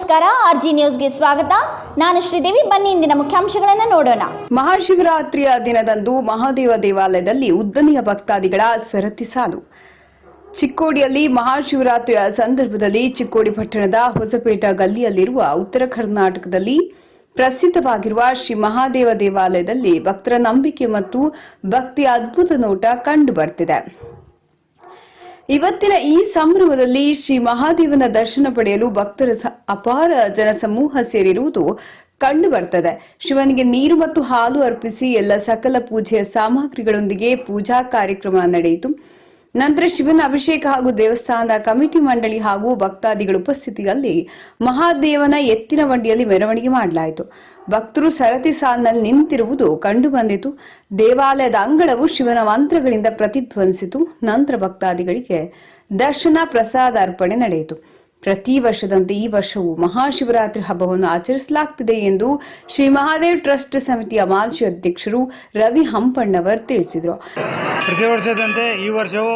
ನಮಸ್ಕಾರ, ಆರ್ಜಿ ನ್ಯೂಸ್ಗೆ ಸ್ವಾಗತ. ನಾನು ಶ್ರೀದೇವಿ. ಬನ್ನಿ ಇಂದಿನ ಮುಖ್ಯಾಂಶಗಳನ್ನು ನೋಡೋಣ. ಮಹಾಶಿವರಾತ್ರಿಯ ದಿನದಂದು ಮಹಾದೇವ ದೇವಾಲಯದಲ್ಲಿ ಉದ್ದನೆಯ ಭಕ್ತಾದಿಗಳ ಸರತಿ ಸಾಲು. ಚಿಕ್ಕೋಡಿಯಲ್ಲಿ ಮಹಾಶಿವರಾತ್ರಿಯ ಸಂದರ್ಭದಲ್ಲಿ ಚಿಕ್ಕೋಡಿ ಪಟ್ಟಣದ ಹೊಸಪೇಟ ಗಲ್ಲಿಯಲ್ಲಿರುವ ಉತ್ತರ ಕರ್ನಾಟಕದಲ್ಲಿ ಪ್ರಸಿದ್ಧವಾಗಿರುವ ಶ್ರೀ ಮಹಾದೇವ ದೇವಾಲಯದಲ್ಲಿ ಭಕ್ತರ ನಂಬಿಕೆ ಮತ್ತು ಭಕ್ತಿಯ ಅದ್ಭುತ ನೋಟ ಕಂಡುಬರುತ್ತಿದೆ. ಇವತ್ತಿನ ಈ ಸಂಭ್ರಮದಲ್ಲಿ ಶ್ರೀ ಮಹಾದೇವನ ದರ್ಶನ ಪಡೆಯಲು ಭಕ್ತರ ಅಪಾರ ಜನಸಮೂಹ ಸೇರಿರುವುದು ಕಂಡುಬರುತ್ತದೆ. ಶಿವನಿಗೆ ನೀರು ಮತ್ತು ಹಾಲು ಅರ್ಪಿಸಿ ಎಲ್ಲ ಸಕಲ ಪೂಜೆಯ ಸಾಮಗ್ರಿಗಳೊಂದಿಗೆ ಪೂಜಾ ಕಾರ್ಯಕ್ರಮ ನಡೆಯಿತು. ನಂತರ ಶಿವನ ಅಭಿಷೇಕ ಹಾಗೂ ದೇವಸ್ಥಾನದ ಕಮಿಟಿ ಮಂಡಳಿ ಹಾಗೂ ಭಕ್ತಾದಿಗಳ ಉಪಸ್ಥಿತಿಯಲ್ಲಿ ಮಹಾದೇವನ ಎತ್ತಿನ ಬಂಡಿಯಲ್ಲಿ ಮೆರವಣಿಗೆ ಮಾಡಲಾಯಿತು. ಭಕ್ತರು ಸರತಿ ಸಾಲಿನಲ್ಲಿ ನಿಂತಿರುವುದು ಕಂಡುಬಂದಿತು. ದೇವಾಲಯದ ಅಂಗಳವು ಶಿವನ ಮಂತ್ರಗಳಿಂದ ಪ್ರತಿಧ್ವನಿಸಿತು. ನಂತರ ಭಕ್ತಾದಿಗಳಿಗೆ ದರ್ಶನ ಪ್ರಸಾದ ಅರ್ಪಣೆ ನಡೆಯಿತು. ಪ್ರತಿ ವರ್ಷದಂತೆ ಈ ವರ್ಷವೂ ಮಹಾಶಿವರಾತ್ರಿ ಹಬ್ಬವನ್ನು ಆಚರಿಸಲಾಗುತ್ತಿದೆ ಎಂದು ಶ್ರೀ ಮಹಾದೇವ್ ಟ್ರಸ್ಟ್ ಸಮಿತಿಯ ಮಾಜಿ ಅಧ್ಯಕ್ಷರು ರವಿ ಹಂಪಣ್ಣವರ್ ತಿಳಿಸಿದರು. ಪ್ರತಿ ವರ್ಷದಂತೆ ಈ ವರ್ಷವೂ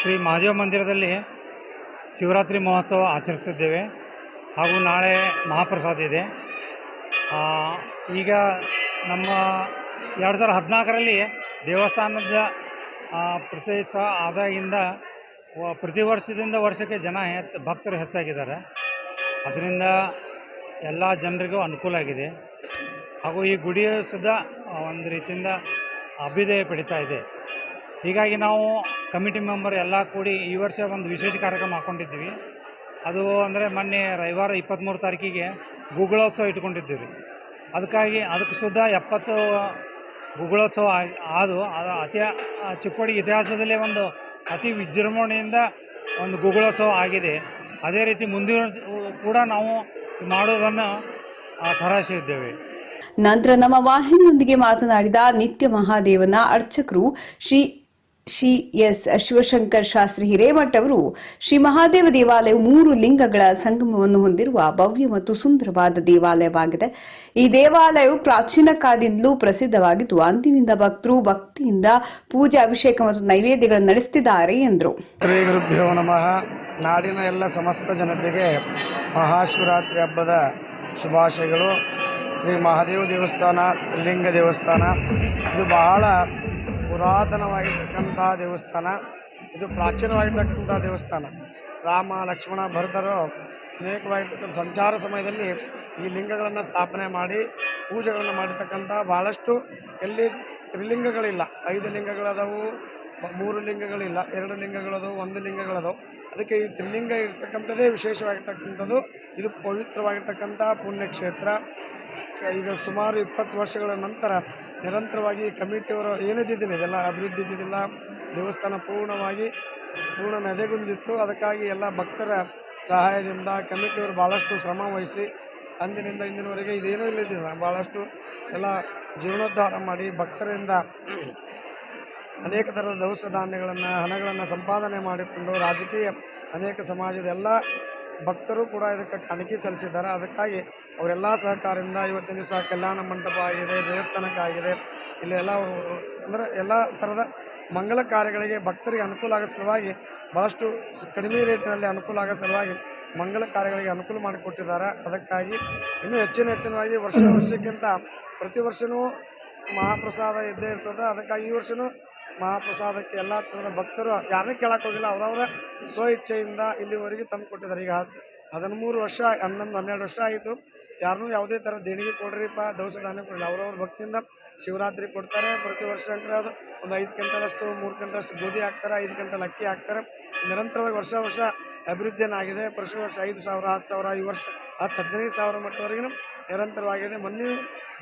ಶ್ರೀ ಮಹಾದೇವ ಮಂದಿರದಲ್ಲಿ ಶಿವರಾತ್ರಿ ಮಹೋತ್ಸವ ಆಚರಿಸುತ್ತಿದ್ದೇವೆ ಹಾಗೂ ನಾಳೆ ಮಹಾಪ್ರಸಾದ ಇದೆ. ಈಗ ನಮ್ಮ 2014ರಲ್ಲಿ ದೇವಸ್ಥಾನದ ಪ್ರತಿಷ್ಠ ಆದಾಗಿಂದ ಪ್ರತಿ ವರ್ಷದಿಂದ ವರ್ಷಕ್ಕೆ ಭಕ್ತರು ಹೆಚ್ಚಾಗಿದ್ದಾರೆ. ಅದರಿಂದ ಎಲ್ಲ ಜನರಿಗೂ ಅನುಕೂಲ ಆಗಿದೆ ಹಾಗೂ ಈ ಗುಡಿಯು ಸುದ್ದ ಒಂದು ರೀತಿಯಿಂದ ಅಭ್ಯುದಯ ಪಡಿತಾ ಇದೆ. ಹೀಗಾಗಿ ನಾವು ಕಮಿಟಿ ಮೆಂಬರ್ ಎಲ್ಲ ಕೂಡಿ ಈ ವರ್ಷ ಒಂದು ವಿಶೇಷ ಕಾರ್ಯಕ್ರಮ ಹಾಕ್ಕೊಂಡಿದ್ದೀವಿ. ಅದು ಅಂದರೆ ಮೊನ್ನೆ ರವಿವಾರ 23 ತಾರೀಕಿಗೆ ಗುಗ್ಗಳೋತ್ಸವ ಇಟ್ಕೊಂಡಿದ್ದೀವಿ. ಅದಕ್ಕೆ ಸುದ್ದ 70 ಗುಗ್ಗಳೋತ್ಸವ ಅದು ಚಿಕ್ಕೋಡಿ ಇತಿಹಾಸದಲ್ಲೇ ಒಂದು ಅತಿ ವಿಜೃಂಭಣೆಯಿಂದ ಒಂದು ಗುಗ್ಗಳೋತ್ಸವ ಆಗಿದೆ. ಅದೇ ರೀತಿ ಮುಂದಿನ ಕೂಡ ನಾವು ಮಾಡೋದನ್ನು ತರಾಸಿದ್ದೇವೆ. ನಂತರ ನಮ್ಮ ವಾಹಿನಿಯೊಂದಿಗೆ ಮಾತನಾಡಿದ ನಿತ್ಯ ಮಹಾದೇವನ ಅರ್ಚಕರು ಶ್ರೀ ಎಸ್ ಶಿವಶಂಕರ್ ಶಾಸ್ತ್ರಿ ಹಿರೇಮಠ್ ಅವರು, ಶ್ರೀ ಮಹಾದೇವ ದೇವಾಲಯವು 3 ಲಿಂಗಗಳ ಸಂಗಮವನ್ನು ಹೊಂದಿರುವ ಭವ್ಯ ಮತ್ತು ಸುಂದರವಾದ ದೇವಾಲಯವಾಗಿದೆ. ಈ ದೇವಾಲಯವು ಪ್ರಾಚೀನ ಕಾಲದಿಂದಲೂ ಪ್ರಸಿದ್ಧವಾಗಿದ್ದು ಅಂದಿನಿಂದ ಭಕ್ತರು ಭಕ್ತಿಯಿಂದ ಪೂಜೆ, ಅಭಿಷೇಕ ಮತ್ತು ನೈವೇದ್ಯಗಳನ್ನು ನಡೆಸುತ್ತಿದ್ದಾರೆ ಎಂದರು. ಶ್ರೀ ಗುರುಭ್ಯೋ ನಮಃ. ನಾಡಿನ ಎಲ್ಲ ಸಮಸ್ತ ಜನತೆಗೆ ಮಹಾಶಿವರಾತ್ರಿ ಹಬ್ಬದ ಶುಭಾಶಯಗಳು. ಶ್ರೀ ಮಹಾದೇವ ದೇವಸ್ಥಾನ ತ್ರಿಲಿಂಗ ದೇವಸ್ಥಾನ ಇದು ಬಹಳ ಪುರಾತನವಾಗಿರ್ತಕ್ಕಂಥ ದೇವಸ್ಥಾನ. ಇದು ಪ್ರಾಚೀನವಾಗಿರ್ತಕ್ಕಂಥ ದೇವಸ್ಥಾನ. ರಾಮ, ಲಕ್ಷ್ಮಣ, ಭರತರು ಅನೇಕವಾಗಿರ್ತಕ್ಕಂಥ ಸಂಚಾರ ಸಮಯದಲ್ಲಿ ಈ ಲಿಂಗಗಳನ್ನು ಸ್ಥಾಪನೆ ಮಾಡಿ ಪೂಜೆಗಳನ್ನು ಮಾಡಿರ್ತಕ್ಕಂಥ ಬಹಳಷ್ಟು ಎಲ್ಲಿ ತ್ರಿಲಿಂಗಗಳಿಲ್ಲ. 5 ಲಿಂಗಗಳದವು, 3 ಲಿಂಗಗಳಿಲ್ಲ, 2 ಲಿಂಗಗಳದವು, 1 ಲಿಂಗಗಳದವು. ಅದಕ್ಕೆ ಈ ತ್ರಿಲಿಂಗ ಇರ್ತಕ್ಕಂಥದ್ದೇ ವಿಶೇಷವಾಗಿರ್ತಕ್ಕಂಥದ್ದು. ಇದು ಪವಿತ್ರವಾಗಿರ್ತಕ್ಕಂಥ ಪುಣ್ಯಕ್ಷೇತ್ರ. ಈಗ ಸುಮಾರು 20 ವರ್ಷಗಳ ನಂತರ ನಿರಂತರವಾಗಿ ಕಮಿಟಿಯವರು ಏನಿದ್ದಿದ್ದಿಲ್ಲ, ಇದೆಲ್ಲ ಅಭಿವೃದ್ಧಿ ಇದ್ದಿದ್ದಿಲ್ಲ. ದೇವಸ್ಥಾನ ಪೂರ್ಣ ನೆದೆಗುಂದಿತ್ತು. ಅದಕ್ಕಾಗಿ ಎಲ್ಲ ಭಕ್ತರ ಸಹಾಯದಿಂದ ಕಮಿಟಿಯವರು ಭಾಳಷ್ಟು ಶ್ರಮ ವಹಿಸಿ ಅಂದಿನಿಂದ ಇಂದಿನವರೆಗೆ ಇದೇನೂ ಇಲ್ಲದಿಲ್ಲ, ಭಾಳಷ್ಟು ಎಲ್ಲ ಜೀರ್ಣೋದ್ಧಾರ ಮಾಡಿ ಭಕ್ತರಿಂದ ಅನೇಕ ಥರದ ದವಸ ಧಾನ್ಯಗಳನ್ನು, ಹಣಗಳನ್ನು ಸಂಪಾದನೆ ಮಾಡಿಕೊಂಡು ರಾಜಕೀಯ ಅನೇಕ ಸಮಾಜದ ಎಲ್ಲ ಭಕ್ತರು ಕೂಡ ಇದಕ್ಕೆ ಕಾಣಿಕೆ ಸಲ್ಲಿಸಿದ್ದಾರೆ. ಅದಕ್ಕಾಗಿ ಅವರೆಲ್ಲ ಸಹಕಾರದಿಂದ ಇವತ್ತಿನ ದಿವಸ ಕಲ್ಯಾಣ ಮಂಟಪ ಆಗಿದೆ, ದೇವಸ್ಥಾನಕ್ಕಾಗಿದೆ. ಇಲ್ಲೆಲ್ಲ ಅಂದರೆ ಎಲ್ಲ ಥರದ ಮಂಗಲ ಕಾರ್ಯಗಳಿಗೆ ಭಕ್ತರಿಗೆ ಅನುಕೂಲ ಆಗೋ ಸಲುವಾಗಿ ಭಾಳಷ್ಟು ಕಡಿಮೆ ರೇಟಿನಲ್ಲಿ ಅನುಕೂಲ ಆಗೋ ಸಲುವಾಗಿ ಮಂಗಲ ಕಾರ್ಯಗಳಿಗೆ ಅನುಕೂಲ ಮಾಡಿಕೊಟ್ಟಿದ್ದಾರೆ. ಅದಕ್ಕಾಗಿ ಇನ್ನೂ ಹೆಚ್ಚಿನವಾಗಿ ವರ್ಷಕ್ಕಿಂತ ಪ್ರತಿ ವರ್ಷವೂ ಮಹಾಪ್ರಸಾದ ಇದ್ದೇ ಇರ್ತದೆ. ಅದಕ್ಕಾಗಿ ಈ ವರ್ಷವೂ ಮಹಾಪ್ರಸಾದಕ್ಕೆ ಎಲ್ಲ ಥರದ ಭಕ್ತರು ಯಾರನ್ನೂ ಕೇಳಕ್ಕೆ ಹೋಗಿಲ್ಲ, ಅವರವರ ಸ್ವ ಇಚ್ಛೆಯಿಂದ ಇಲ್ಲಿವರೆಗೆ ತಂದು ಕೊಟ್ಟಿದ್ದಾರೆ. ಈಗ 13 ವರ್ಷ 12 ವರ್ಷ ಆಯಿತು. ಯಾರನ್ನೂ ಯಾವುದೇ ಥರ ದೇಣಿಗೆ ಕೊಡ್ರಿಪ್ಪ, ದವಸ ಧಾನ್ಯ ಕೊಡಲಿಲ್ಲ. ಅವರವ್ರ ಭಕ್ತಿಯಿಂದ ಶಿವರಾತ್ರಿ ಕೊಡ್ತಾರೆ. ಪ್ರತಿ ವರ್ಷ ಅಂದರೆ ಅದು ಒಂದು 5 ಕ್ವಿಂಟಲಷ್ಟು 3 ಕ್ವಿಂಟಲಷ್ಟು ಗೋಧಿ ಹಾಕ್ತಾರೆ, 5 ಕ್ವಿಂಟಲ್ ಅಕ್ಕಿ ಹಾಕ್ತಾರೆ. ನಿರಂತರವಾಗಿ ವರ್ಷ ಅಭಿವೃದ್ಧಿಯನ್ನಾಗಿದೆ. ಪ್ರತಿ ವರ್ಷ 5,000, 10,000, ಈ ವರ್ಷ 15,000 ಮಟ್ಟವರೆಗೂ ನಿರಂತರವಾಗಿದೆ. ಮೊನ್ನೆ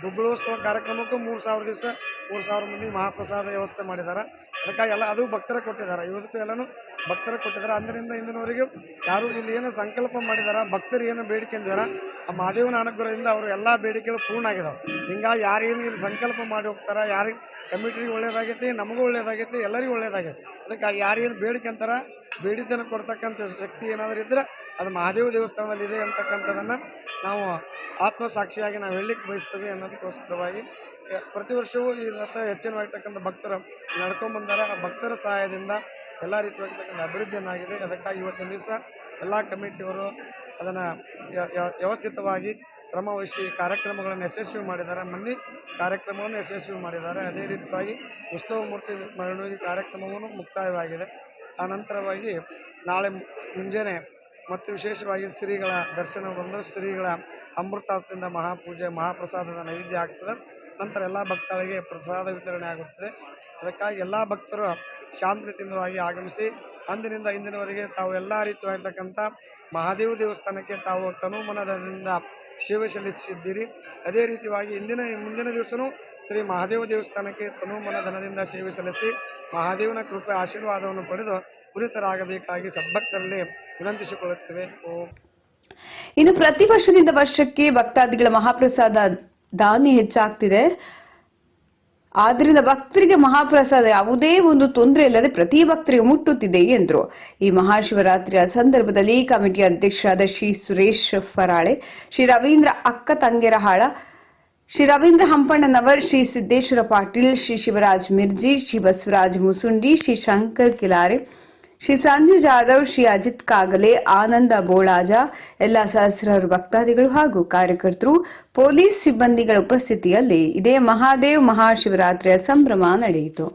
ಗುಗ್ಗಳೋತ್ಸವ ಕಾರ್ಯಕ್ರಮಕ್ಕೂ 3,000 ದಿವಸ 3,000 ಮಂದಿ ಮಹಾಪ್ರಸಾದ ವ್ಯವಸ್ಥೆ ಮಾಡಿದ್ದಾರೆ. ಅದಕ್ಕಾಗಿ ಎಲ್ಲ ಅದು ಭಕ್ತರ ಕೊಟ್ಟಿದ್ದಾರೆ. ಇವತ್ತು ಎಲ್ಲನೂ ಭಕ್ತರ ಕೊಟ್ಟಿದ್ದಾರೆ. ಅಂದಿನಿಂದ ಇಂದಿನವರೆಗೂ ಯಾರು ಇಲ್ಲಿ ಏನು ಸಂಕಲ್ಪ ಮಾಡಿದಾರ, ಭಕ್ತರು ಏನು ಬೇಡಿಕೆ ಅಂದಿದ್ದಾರೆ, ಆ ಮಹಾದೇವನ ಅನುಗ್ರಹದಿಂದ ಅವರು ಎಲ್ಲ ಬೇಡಿಕೆಗಳು ಪೂರ್ಣ ಆಗಿದಾವೆ. ಹಿಂಗಾಗಿ ಯಾರೇನು ಇಲ್ಲಿ ಸಂಕಲ್ಪ ಮಾಡಿ ಹೋಗ್ತಾರೆ, ಯಾರಿಗೆ ಕಮಿಟಿಗೆ ಒಳ್ಳೇದಾಗೈತಿ, ನಮಗೂ ಒಳ್ಳೇದಾಗೈತಿ, ಎಲ್ಲರಿಗೂ ಒಳ್ಳೇದಾಗೈತಿ. ಅದಕ್ಕಾಗಿ ಯಾರೇನು ಬೇಡಿಕೆ ಅಂತಾರೆ, ಬೇಡಿಕೆಯನ್ನು ಕೊಡ್ತಕ್ಕಂಥ ಶಕ್ತಿ ಏನಾದರೂ ಇದ್ದರೆ ಅದು ಮಹಾದೇವ ದೇವಸ್ಥಾನದಲ್ಲಿ ಇದೆ ಅಂತಕ್ಕಂಥದ್ದನ್ನು ನಾವು ಆತ್ಮಸಾಕ್ಷಿಯಾಗಿ ನಾವು ಹೇಳಲಿಕ್ಕೆ ಬಯಸ್ತೇವೆ ಅನ್ನೋದಕ್ಕೋಸ್ಕರವಾಗಿ ಪ್ರತಿ ವರ್ಷವೂ ಇವತ್ತು ಹೆಚ್ಚಿನವಾಗಿರ್ತಕ್ಕಂಥ ಭಕ್ತರು ನಡ್ಕೊಂಡ್ಬಂದಾರೆ. ಆ ಭಕ್ತರ ಸಹಾಯದಿಂದ ಎಲ್ಲ ರೀತಿಯಾಗಿರ್ತಕ್ಕಂಥ ಅಭಿವೃದ್ಧಿಯನ್ನಾಗಿದೆ. ಅದಕ್ಕಾಗಿ ಇವತ್ತಿನ ದಿವಸ ಎಲ್ಲ ಕಮಿಟಿಯವರು ಅದನ್ನು ವ್ಯವಸ್ಥಿತವಾಗಿ ಶ್ರಮವಹಿಸಿ ಕಾರ್ಯಕ್ರಮಗಳನ್ನು ಯಶಸ್ವಿ ಮಾಡಿದ್ದಾರೆ. ಮೊನ್ನೆ ಕಾರ್ಯಕ್ರಮವನ್ನು ಯಶಸ್ವಿ ಮಾಡಿದ್ದಾರೆ. ಅದೇ ರೀತಿಯಾಗಿ ಉತ್ಸವ ಮೂರ್ತಿ ಮೆರವಣಿಗೆ ಕಾರ್ಯಕ್ರಮವನ್ನು ಮುಕ್ತಾಯವಾಗಿದೆ. ಆನಂತರವಾಗಿ ನಾಳೆ ಮುಂಜಾನೆ ಮತ್ತು ವಿಶೇಷವಾಗಿ ಶ್ರೀಗಳ ದರ್ಶನ ಬಂದು ಶ್ರೀಗಳ ಅಮೃತಾರ್ಥದಿಂದ ಮಹಾಪೂಜೆ ಮಹಾಪ್ರಸಾದದ ನೈವೇದ್ಯ ಆಗ್ತದೆ. ನಂತರ ಎಲ್ಲ ಭಕ್ತರಿಗೆ ಪ್ರಸಾದ ವಿತರಣೆ ಆಗುತ್ತದೆ. ಅದಕ್ಕಾಗಿ ಎಲ್ಲ ಭಕ್ತರು ಶಾಂತಿಯುತವಾಗಿ ಆಗಮಿಸಿ ಅಂದಿನಿಂದ ಇಂದಿನವರೆಗೆ ತಾವು ಎಲ್ಲ ರೀತಿಯಾಗಿರ್ತಕ್ಕಂಥ ಮಹಾದೇವ ದೇವಸ್ಥಾನಕ್ಕೆ ತಾವು ತನುಮನದಿಂದ ಸೇವೆ ಸಲ್ಲಿಸಿದ್ದೀರಿ. ಅದೇ ರೀತಿಯಾಗಿ ಮುಂದಿನ ದಿವಸವೂ ಶ್ರೀ ಮಹಾದೇವ ದೇವಸ್ಥಾನಕ್ಕೆ ತನುಮನಧನದಿಂದ ಸೇವೆ ಸಲ್ಲಿಸಿ ಮಹಾದೇವನ ಕೃಪೆ ಆಶೀರ್ವಾದವನ್ನು ಪಡೆದು ಪುರಿತರಾಗಬೇಕಾಗಿ ಸದ್ಭಕ್ತರಲ್ಲಿ ವಿನಂತಿಸಿಕೊಳ್ಳುತ್ತೇವೆ. ಓಂ. ಇನ್ನು ಪ್ರತಿ ವರ್ಷದಿಂದ ವರ್ಷಕ್ಕೆ ಭಕ್ತಾದಿಗಳ ಮಹಾಪ್ರಸಾದ ದಾನಿ ಹೆಚ್ಚಾಗ್ತಿದೆ. ಆದ್ರಿಂದ ಭಕ್ತರಿಗೆ ಮಹಾಪ್ರಸಾದ ಯಾವುದೇ ಒಂದು ತೊಂದರೆ ಇಲ್ಲದೆ ಪ್ರತಿ ಭಕ್ತರಿಗೆ ಮುಟ್ಟುತ್ತಿದೆ ಎಂದರು. ಈ ಮಹಾಶಿವರಾತ್ರಿಯ ಸಂದರ್ಭದಲ್ಲಿ ಕಮಿಟಿ ಅಧ್ಯಕ್ಷರಾದ ಶ್ರೀ ಸುರೇಶ್ ಫರಾಳೆ, ಶ್ರೀ ರವೀಂದ್ರ ಅಕ್ಕ ತಂಗೆರಹಾಳ, ಶ್ರೀ ರವೀಂದ್ರ ಹಂಪಣ್ಣನವರ್, ಶ್ರೀ ಸಿದ್ದೇಶ್ವರ ಪಾಟೀಲ್, ಶ್ರೀ ಶಿವರಾಜ್ ಮಿರ್ಜಿ, ಶ್ರೀ ಬಸವರಾಜ್ ಮುಸುಂಡಿ, ಶ್ರೀ ಶಂಕರ್ ಕಿಲಾರೆ, ಶ್ರೀ ಸಂಜು ಜಾಧವ್, ಶ್ರೀ ಅಜಿತ್ ಕಾಗಲೆ, ಆನಂದ ಬೋಳಾಜ, ಎಲ್ಲ ಸಹಸ್ರಾರು ಭಕ್ತಾದಿಗಳು ಹಾಗೂ ಕಾರ್ಯಕರ್ತರು, ಪೊಲೀಸ್ ಸಿಬ್ಬಂದಿಗಳ ಉಪಸ್ಥಿತಿಯಲ್ಲಿ ಇದೇ ಮಹಾದೇವ್ ಮಹಾಶಿವರಾತ್ರಿಯ ಸಂಭ್ರಮ ನಡೆಯಿತು.